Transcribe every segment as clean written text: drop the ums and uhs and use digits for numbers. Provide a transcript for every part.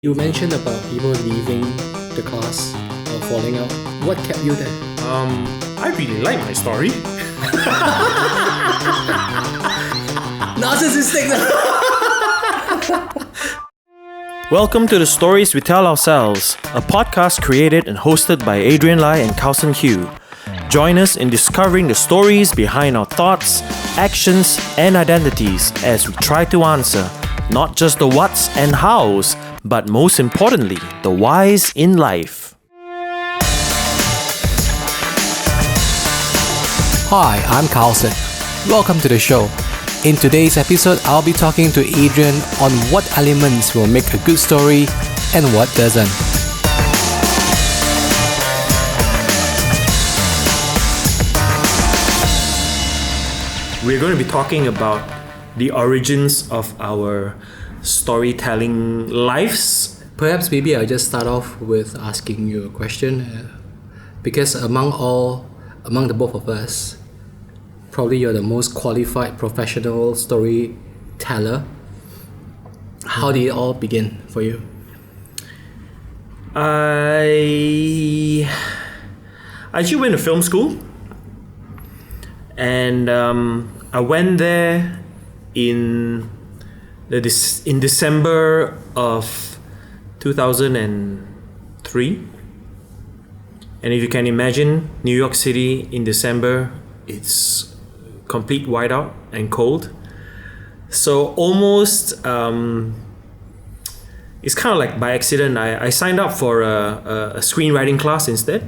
You mentioned about people leaving the class or falling out. What kept you there? I really like my story. Narcissistic! Welcome to the Stories We Tell Ourselves, a podcast created and hosted by Adrian Lai and Carlson Hugh. Join us in discovering the stories behind our thoughts, actions, and identities as we try to answer not just the whats and hows, but most importantly, the whys in life. Hi, I'm Carlson. Welcome to the show. In today's episode, I'll be talking to Adrian on what elements will make a good story and what doesn't. We're going to be talking about the origins of our storytelling lives. Perhaps maybe I'll just start off with asking you a question. Because among the both of us, probably you're the most qualified professional storyteller. How did it all begin for you? I actually went to film school, and I went there in December of 2003. And if you can imagine New York City in December, it's complete whiteout and cold. So almost it's kind of like by accident. I signed up for a screenwriting class instead,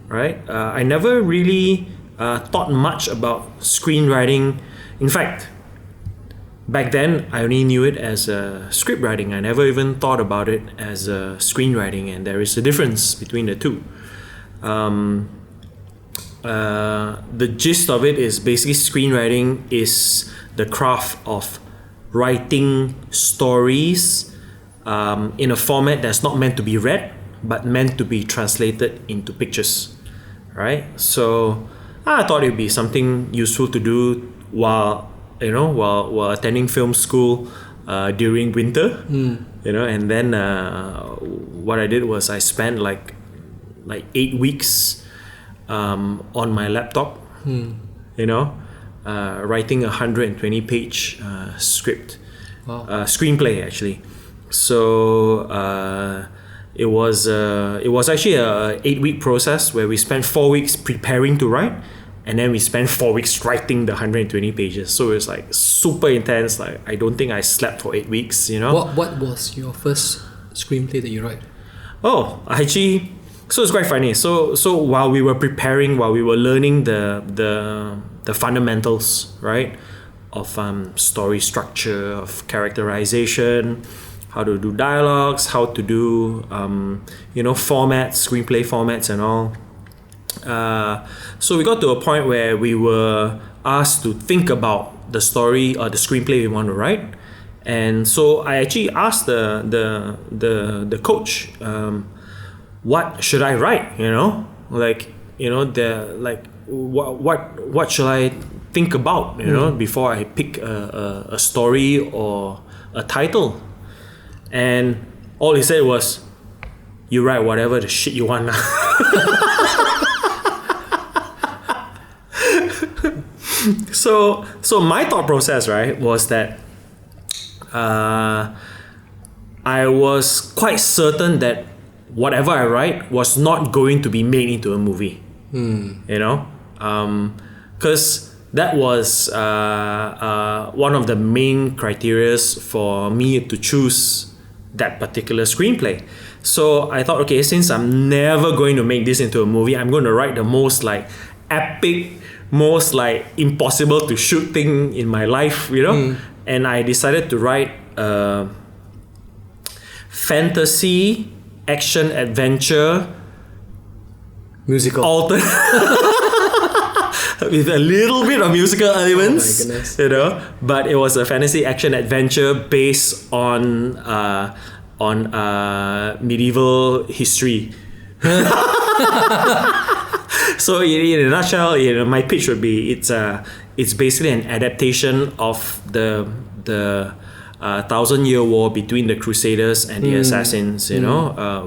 right? I never really thought much about screenwriting. In fact, back then, I only knew it as script writing. I never even thought about it as screenwriting, and there is a difference between the two. The gist of it is basically screenwriting is the craft of writing stories in a format that's not meant to be read, but meant to be translated into pictures, right? So I thought it would be something useful to do while attending film school during winter, and then what I did was I spent like 8 weeks on my laptop, writing a 120-page script, screenplay actually. So it was actually a 8-week process where we spent 4 weeks preparing to write, and then we spent 4 weeks writing the 120 pages. So it was like super intense. Like I don't think I slept for 8 weeks. What was your first screenplay that you wrote? Oh, actually, so it's quite funny. So while we were preparing, while we were learning the fundamentals, right, of story structure, of characterization, how to do dialogues, how to do formats, screenplay formats, and all. So we got to a point where we were asked to think about the story or the screenplay we want to write, and so I actually asked the coach, what should I write? What should I think about? Before I pick a story or a title, and all he said was, "You write whatever the shit you want." So my thought process, right, was that I was quite certain that whatever I write was not going to be made into a movie. Because that was one of the main criteria for me to choose that particular screenplay. So I thought, okay, since I'm never going to make this into a movie, I'm going to write the most like epic, most like impossible to shoot thing in my life, and I decided to write a fantasy action adventure musical with a little bit of musical elements. Oh my goodness. But it was a fantasy action adventure based on medieval history. So in a nutshell, my pitch would be it's basically an adaptation of the Thousand Year War between the Crusaders and the Assassins,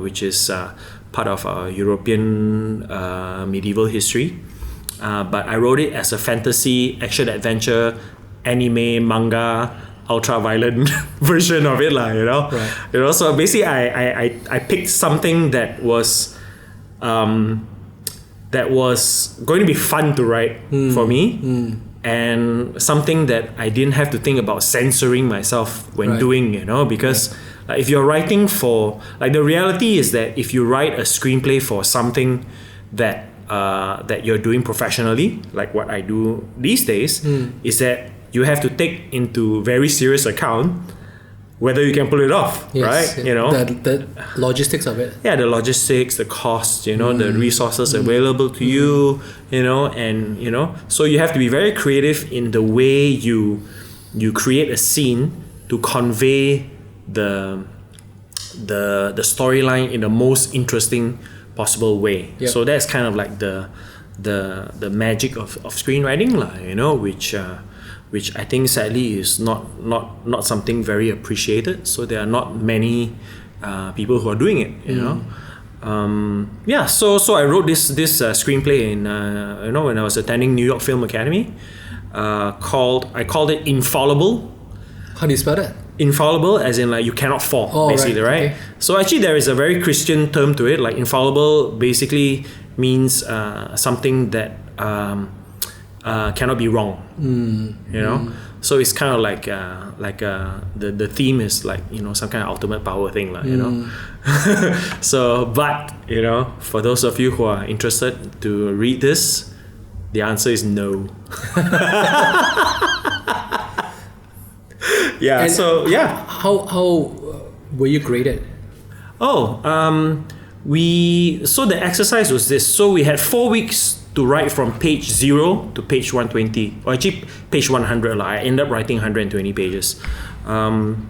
which is part of European medieval history. But I wrote it as a fantasy, action adventure, anime, manga, ultra violent version of it, Right. So basically, I picked something that was going to be fun to write for me. And something that I didn't have to think about censoring myself when doing, because if you're writing for, the reality is that if you write a screenplay for something that you're doing professionally, like what I do these days, is that you have to take into very serious account whether you can pull it off, right? The logistics of it. Yeah, the logistics, the costs, the resources available to you, so you have to be very creative in the way you create a scene to convey the storyline in the most interesting possible way. Yep. So that's kind of like the magic of screenwriting, which I think sadly is not something very appreciated. So there are not many people who are doing it, So I wrote this screenplay in when I was attending New York Film Academy. I called it Infallible. How do you spell that? Infallible, as in you cannot fall, basically, right? Okay. So actually, there is a very Christian term to it. Infallible basically means something that cannot be wrong. So it's kind of like the theme is some kind of ultimate power thing, So, but for those of you who are interested to read this, the answer is no. Yeah. And so yeah. How were you graded? So the exercise was this. So we had 4 weeks to write from page 0 to page 120, or actually page 100. I ended up writing 120 pages. And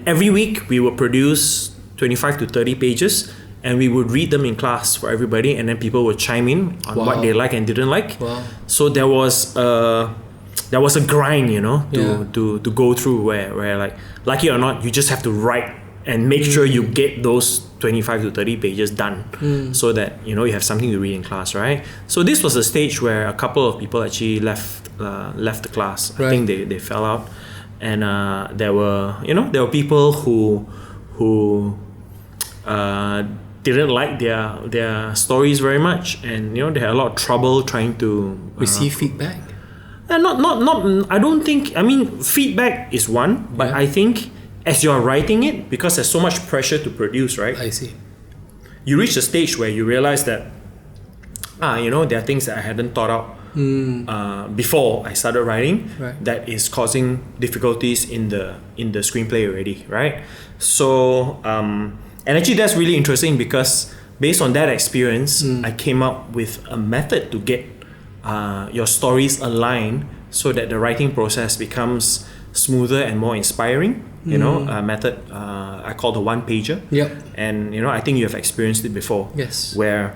every week we would produce 25 to 30 pages, and we would read them in class for everybody, and then people would chime in on what they like and didn't like. Wow. So there was a grind, to go through where like it or not, you just have to write and make sure you get those 25 to 30 pages done, so that you have something to read in class, right? So this was a stage where a couple of people actually left the class. Right. I think they fell out, and there were people who didn't like their stories very much, and they had a lot of trouble trying to Receive feedback? not I don't think, feedback is one, but I think as you're writing it, because there's so much pressure to produce, right? I see. You reach a stage where you realize that there are things that I hadn't thought out before I started writing, that is causing difficulties in the screenplay already, right? So and actually that's really interesting, because based on that experience, I came up with a method to get your stories aligned so that the writing process becomes smoother and more inspiring. A method I call the one pager. Yep. And I think you have experienced it before. Yes. Where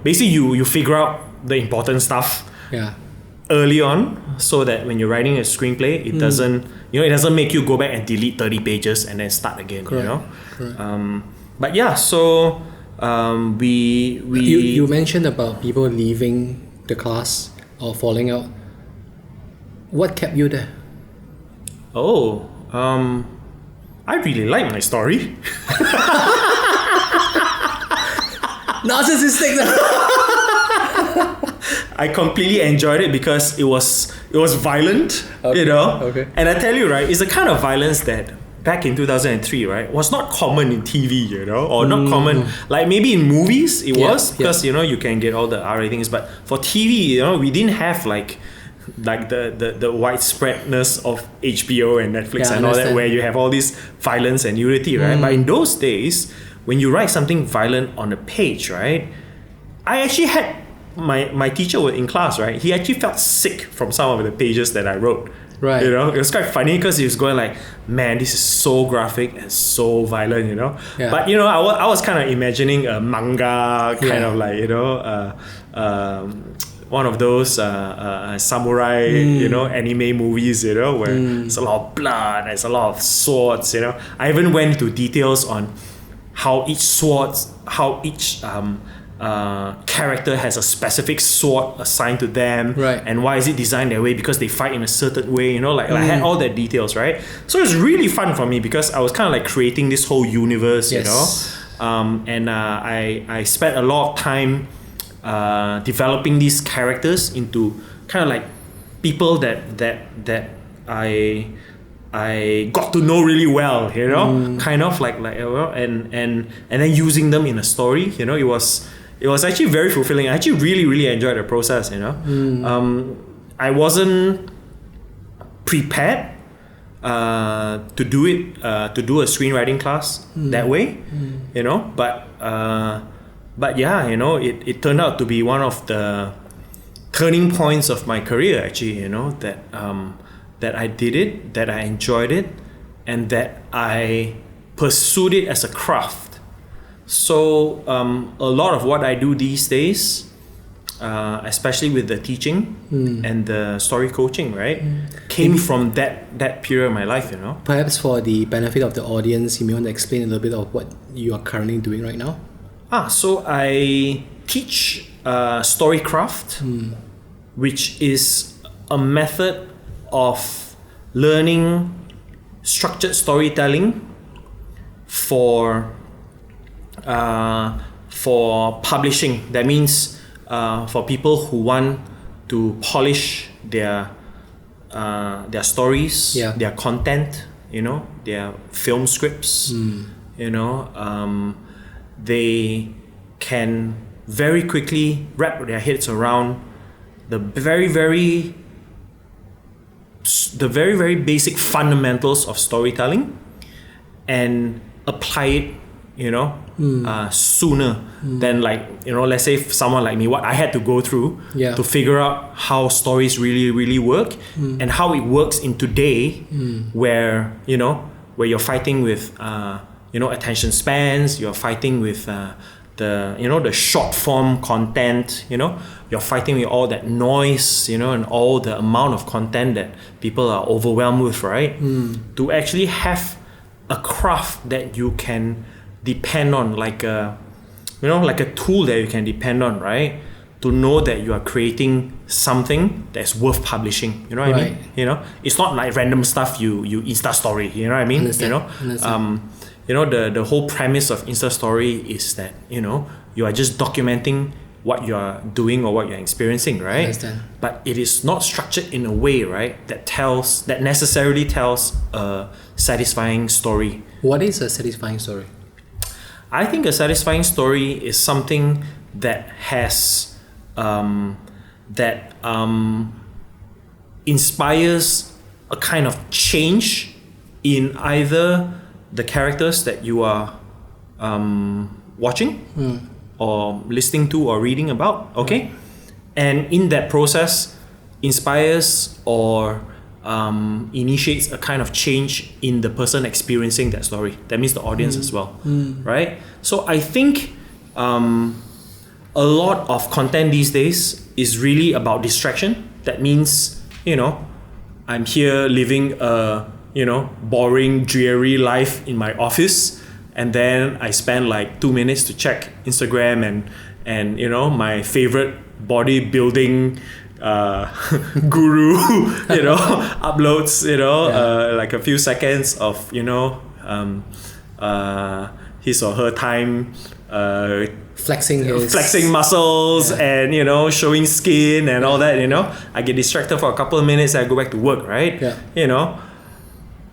basically you figure out the important stuff early on, so that when you're writing a screenplay, it doesn't make you go back and delete 30 pages and then start again. Correct. But yeah, so we You mentioned about people leaving the class or falling out. What kept you there? I really like my story. Narcissistic. I completely enjoyed it because it was violent, Okay. And I tell you, right, it's the kind of violence that back in 2003, right, was not common in TV, or not common, like maybe in movies it was, because you can get all the R ratings, but for TV, we didn't have like the widespreadness of HBO and Netflix and all that, where you have all this violence and nudity, right? But in those days, when you write something violent on a page, right, I actually had my teacher in class, right, he actually felt sick from some of the pages that I wrote. Right. It was quite funny because he was going like, man, this is so graphic and so violent, Yeah. But I was kind of imagining a manga kind of like, one of those samurai, anime movies, where there's a lot of blood, there's a lot of swords, I even went into details on how each character has a specific sword assigned to them, right, and why is it designed that way, because they fight in a certain way, I had all the details, right? So it's really fun for me because I was kind of like creating this whole universe, yes, and I spent a lot of time developing these characters into kind of like people that I got to know really well, kind of like and then using them in a story, it was actually very fulfilling. I actually really enjoyed the process, I wasn't prepared to do it, to do a screenwriting class that way, but yeah, it turned out to be one of the turning points of my career, actually, that I did it, that I enjoyed it, and that I pursued it as a craft. So a lot of what I do these days, especially with the teaching and the story coaching, right, came from that period of my life, Perhaps for the benefit of the audience, you may want to explain a little bit of what you are currently doing right now. So I teach Storycraft, which is a method of learning structured storytelling for publishing. That means for people who want to polish their stories, their content, their film scripts, they can very quickly wrap their heads around the very basic fundamentals of storytelling and apply it, sooner than let's say if someone like me, what I had to go through to figure out how stories really work and how it works in today, where you're fighting with attention spans, you're fighting with the short form content, you're fighting with all that noise, and all the amount of content that people are overwhelmed with, right? To actually have a craft that you can depend on, like a tool that you can depend on, right? To know that you are creating something that's worth publishing, you know what I mean? It's not like random stuff you Insta story, you know what I mean? Understand. The whole premise of Insta story is that you are just documenting what you are doing or what you're experiencing, right? Understand. But it is not structured in a way, right, that necessarily tells a satisfying story. What is a satisfying story? I think a satisfying story is something that has inspires a kind of change in either the characters that you are watching or listening to or reading about, okay? And in that process inspires or initiates a kind of change in the person experiencing that story. That means the audience as well, right? So I think a lot of content these days is really about distraction. That means, I'm here living a boring, dreary life in my office, and then I spend like 2 minutes to check Instagram and my favorite bodybuilding guru uploads like a few seconds of his or her time flexing muscles and showing skin and all that. I get distracted for a couple of minutes and I go back to work, right?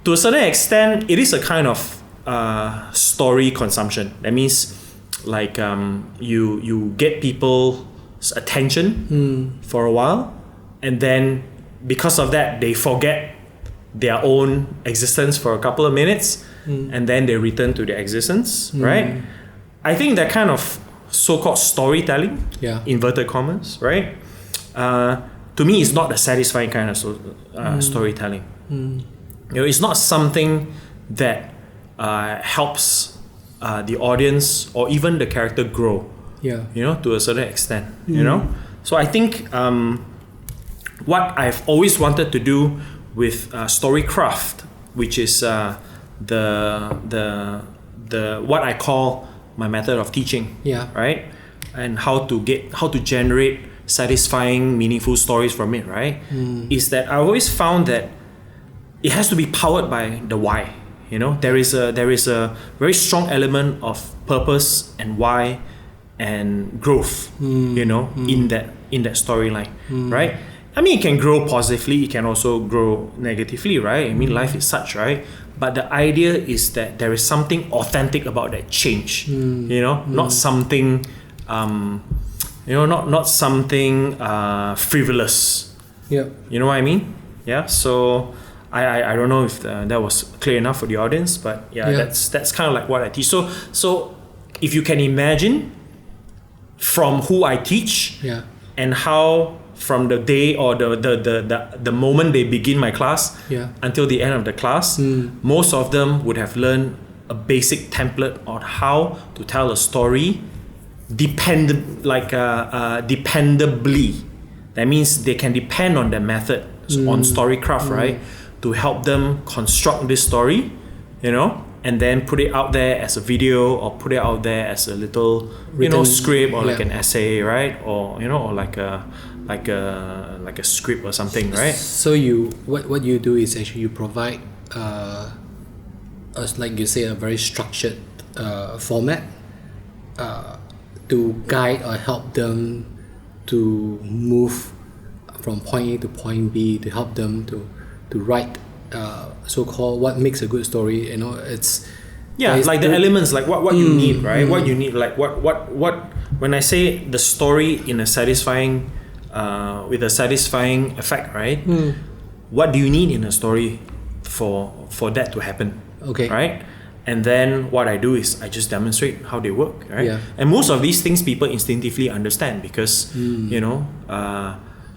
To a certain extent, it is a kind of story consumption. That means like you get people's attention for a while, and then because of that they forget their own existence for a couple of minutes, and then they return to their existence, right? I think that kind of so-called storytelling, inverted commas, right, to me is not a satisfying kind of storytelling. It's not something that helps the audience or even the character grow, to a certain extent, So I think what I've always wanted to do with Storycraft, which is the what I call my method of teaching, right, and how to generate satisfying, meaningful stories from it, right, is that I always found that it has to be powered by the why. You know, there is a very strong element of purpose and why and growth, you know, in that storyline, right? I mean, it can grow positively, it can also grow negatively, right? I mean, life is such, right? But the idea is that there is something authentic about that change, you know, not something, not something frivolous. Yeah. You know what I mean? Yeah. So I don't know if that was clear enough for the audience, but that's kind of like what I teach. So if you can imagine from who I teach, and how from the day or the moment they begin my class until the end of the class, most of them would have learned a basic template on how to tell a story dependably. That means they can depend on the method on Storycraft, right, to help them construct this story, you know, and then put it out there as a video or put it out there as a little script or like an essay, right, or or like a script or something, right? So what you do is actually you provide like you say, a very structured format to guide or help them to move from point A to point B, to help them to write so-called what makes a good story. You know, it's like the elements, like what you need, right? What you need, like what when I say the story in a satisfying with a satisfying effect, right? What do you need in a story for that to happen? Okay. Right? And then what I do is I just demonstrate how they work, right? And most of these things people instinctively understand because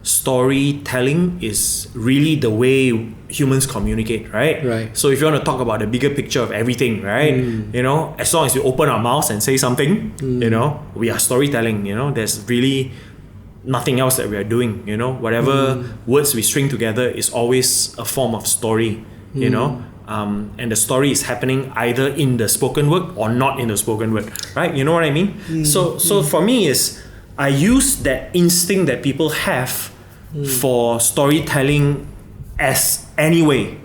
storytelling is really the way humans communicate, right? So if you want to talk about the bigger picture of everything, right? You know, as long as you open our mouths and say something, you know, we are storytelling. You know, there's really nothing else that we are doing. You know, whatever words we string together is always a form of story. You know. And the story is happening either in the spoken word or not in the spoken word, right? You know what I mean? So for me is I use that instinct that people have for storytelling as any way,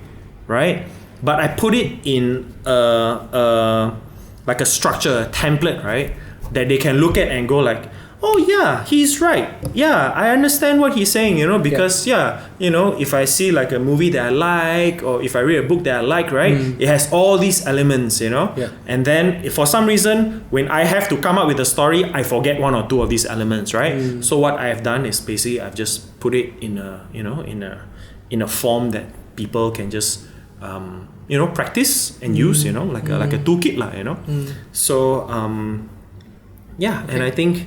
right? But I put it in like a structure, a template, right? That they can look at and go like, oh yeah, he's right. Yeah, I understand what he's saying, you know, because you know, if I see like a movie that I like or if I read a book that I like, right, it has all these elements, you know, and then if for some reason when I have to come up with a story, I forget one or two of these elements, right? So what I've done is basically I've just put it in a in a form that people can just practice and use, you know, like a toolkit lah, you know. So and I think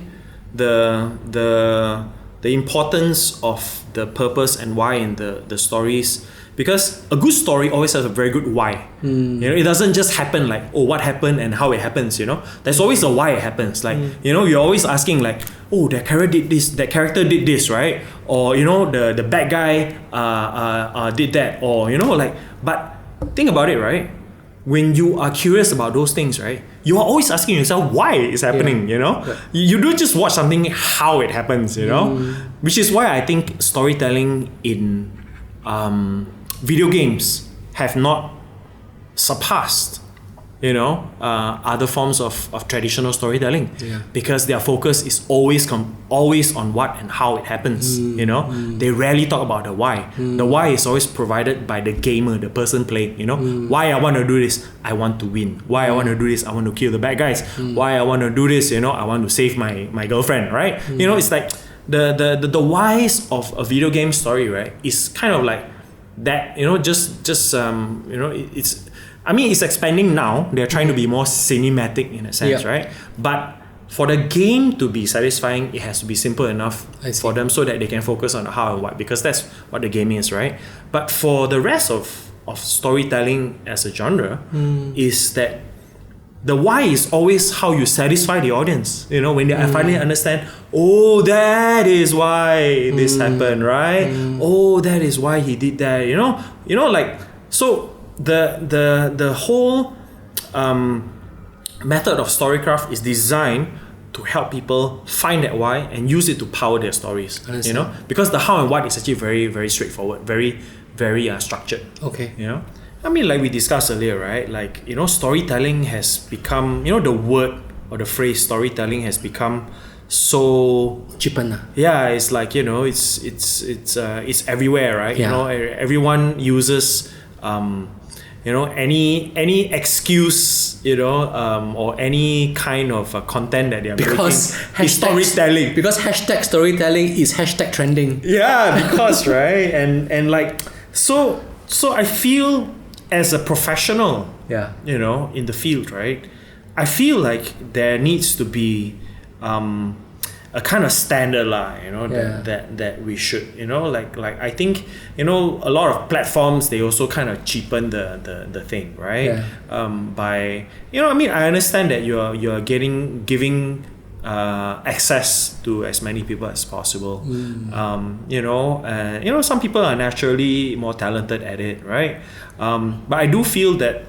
the importance of the purpose and why in the stories, because a good story always has a very good why. You know, it doesn't just happen like, oh, what happened and how it happens, you know. There's always a why it happens. Like, you know, you're always asking like, oh, that character did this, right? Or, you know, the bad guy did that, or, you know, like, but think about it, right? When you are curious about those things, right, you are always asking yourself why it's happening, you know? You don't just watch something how it happens, you know? Which is why I think storytelling in video games have not surpassed, you know, other forms of traditional storytelling, because their focus is always on what and how it happens, you know. They rarely talk about the why. The why is always provided by the gamer, the person playing, you know. Why I want to do this, I want to win. Why I want to do this, I want to kill the bad guys. Why I want to do this, you know, I want to save my girlfriend, right? You know, it's like the whys of a video game story, right, is kind of like that, you know, just you know, it's expanding now. They're trying to be more cinematic in a sense, right? But for the game to be satisfying, it has to be simple enough for them so that they can focus on the how and what, because that's what the game is, right? But for the rest of storytelling as a genre, is that the why is always how you satisfy the audience. You know, when they finally understand, oh, that is why this happened, right? Oh, that is why he did that. You know, like, so the whole method of Storycraft is designed to help people find that why and use it to power their stories. You know, because the how and what is actually very, very straightforward, very, very structured. Okay. You know, I mean, like we discussed earlier, right? Like, you know, storytelling has become, you know, the word or the phrase storytelling has become so cheapen. yeah, it's like, you know, it's everywhere, right? Yeah. You know, everyone uses you know, any excuse, you know, or any kind of content that they are Because making is storytelling. Because hashtag storytelling is hashtag trending. Yeah, because right, and like, so I feel as a professional, Yeah. you know, in the field, right, I feel like there needs to be a kind of standard lah, you know, that we should, you know, like I think, you know, a lot of platforms, they also kind of cheapen the thing, right? By, you know, I mean, I understand that you're giving access to as many people as possible. You know, some people are naturally more talented at it, right? But I do feel that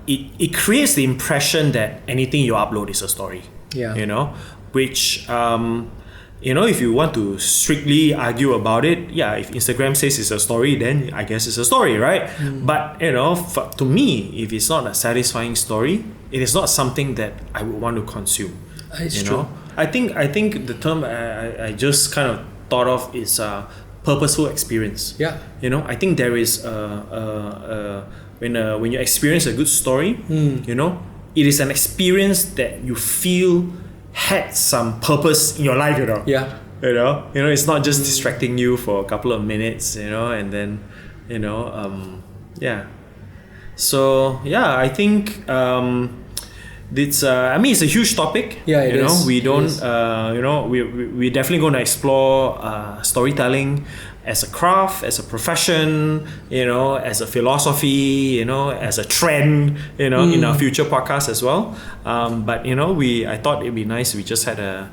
it creates the impression that anything you upload is a story. Yeah. You know, which you know, if you want to strictly argue about it, yeah, if Instagram says it's a story, then I guess it's a story, right? But you know, to me, if it's not a satisfying story, it is not something that I would want to consume. It's you true. know, I think the term I just kind of thought of is purposeful experience. Yeah. You know, I think there is when you experience a good story, you know, it is an experience that you feel had some purpose in your life, you know. Yeah. You know, it's not just distracting you for a couple of minutes, you know, and then, you know, yeah. So yeah, I think it's I mean, it's a huge topic. Yeah, it you know, is. we don't It is. you know, we're definitely going to explore storytelling as a craft, as a profession, you know, as a philosophy, you know, as a trend, you know, in our future podcast as well. But you know, I thought it'd be nice if we just had a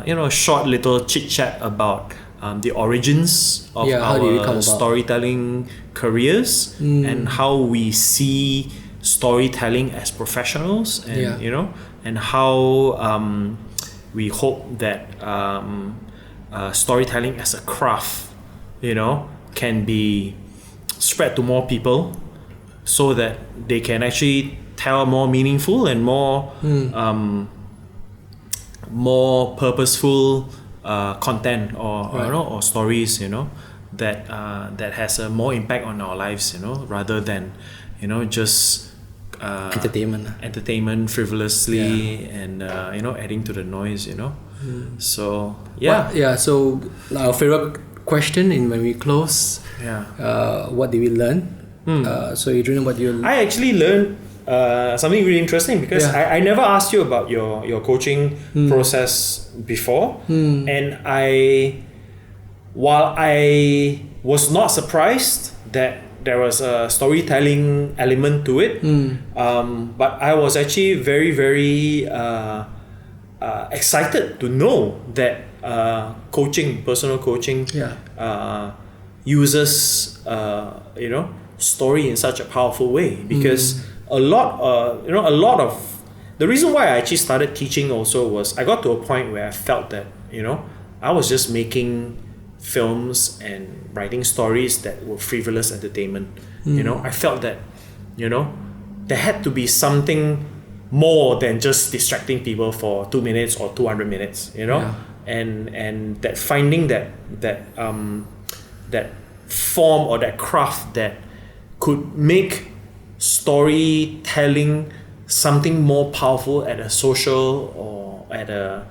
you know, a short little chit chat about the origins of how did we come our about? storytelling careers and how we see storytelling as professionals, and you know, and how we hope that storytelling as a craft, you know, can be spread to more people so that they can actually tell more meaningful and more more purposeful content, or you know, or stories, you know, that that has a more impact on our lives, you know, rather than, you know, just entertainment frivolously and you know, adding to the noise, you know. So yeah. So our favorite question in when we close, what did we learn? So Adrian, what do you learn? I actually learned something really interesting, because I never asked you about your coaching process before, and while I was not surprised that there was a storytelling element to it, but I was actually very, very excited to know that personal coaching uses you know, story in such a powerful way, because a lot of the reason why I actually started teaching also was I got to a point where I felt that, you know, I was just making films and writing stories that were frivolous entertainment. You know, I felt that, you know, there had to be something more than just distracting people for 2 minutes or 200 minutes, you know. And that finding that form or that craft that could make storytelling something more powerful at a social or at a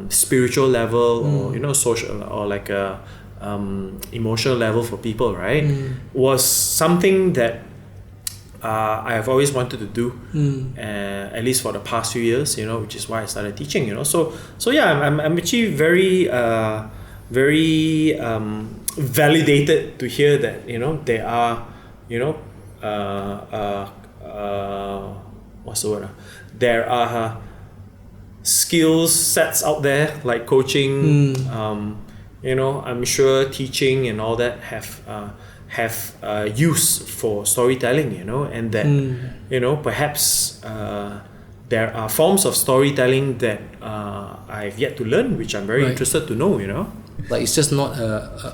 spiritual level, or, you know, social or like a emotional level for people, right, was something that I have always wanted to do, at least for the past few years, you know, which is why I started teaching, you know. So yeah, I'm actually very validated to hear that, you know, there are, you know, what's the word? There are skills sets out there like coaching. I'm sure teaching and all that have use for storytelling. And that perhaps there are forms of storytelling that I've yet to learn, which I'm very interested to know. Like it's just not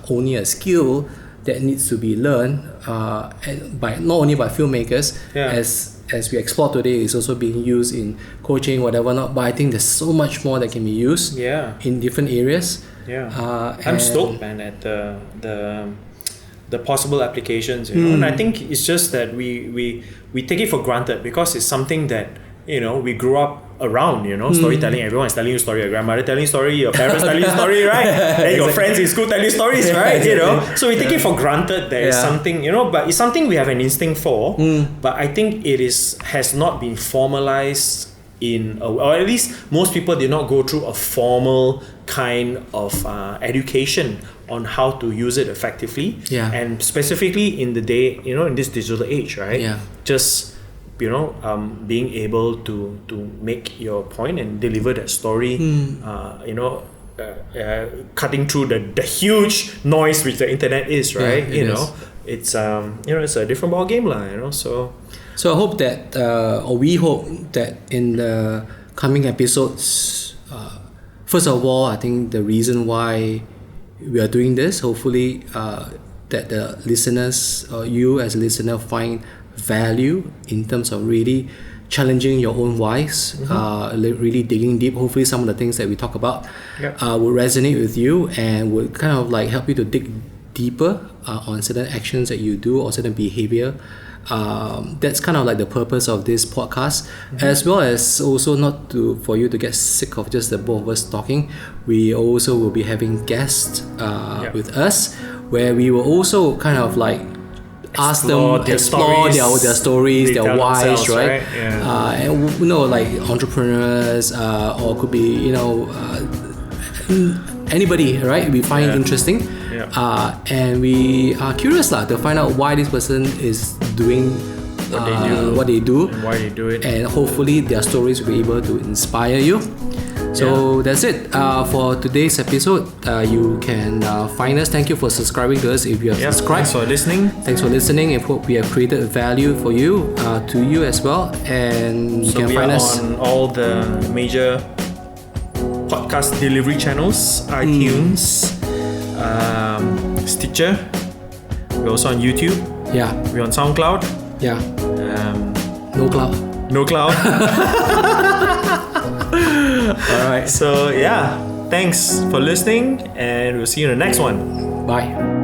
only a skill that needs to be learned by not only by filmmakers, as we explore today, it's also being used in coaching, whatever not. But I think there's so much more that can be used in different areas. I'm stoked, man, at the possible applications. And I think it's just that we take it for granted because it's something that we grew up around, storytelling. Everyone is telling you story. Your grandmother telling you story. Your parents telling you story, right? Then your friends in school tell you stories, right? So we take it for granted. There is something, but it's something we have an instinct for. But I think it has not been formalized or at least most people did not go through a formal kind of education on how to use it effectively. And specifically in the day, in this digital age, right? Just being able to make your point and deliver that story, cutting through the huge noise which the internet is, right? It's it's a different ball game, So I hope that, or we hope that in the coming episodes, first of all, I think the reason why we are doing this, hopefully, that the listeners, or you as a listener, find value in terms of really challenging your own whys, really digging deep. Hopefully some of the things that we talk about will resonate with you and will kind of like help you to dig deeper on certain actions that you do or certain behavior. That's kind of like the purpose of this podcast, as well as also not for you to get sick of just the both of us talking. We also will be having guests with us, where we will also kind of like ask them explore their stories, their whys, right? And like entrepreneurs, or could be anybody, right? We find interesting, and we are curious to find out why this person is doing what they do, and why they do it, and hopefully their stories will be able to inspire you. So that's it for today's episode. You can find us. Thank you for subscribing to us if you have subscribed. Thanks for listening. I hope we have created value for you, to you as well. And you can find us on all the major podcast delivery channels, iTunes, Stitcher. We're also on YouTube. We're on SoundCloud. No cloud. Alright. So thanks for listening, and we'll see you in the next one. Bye.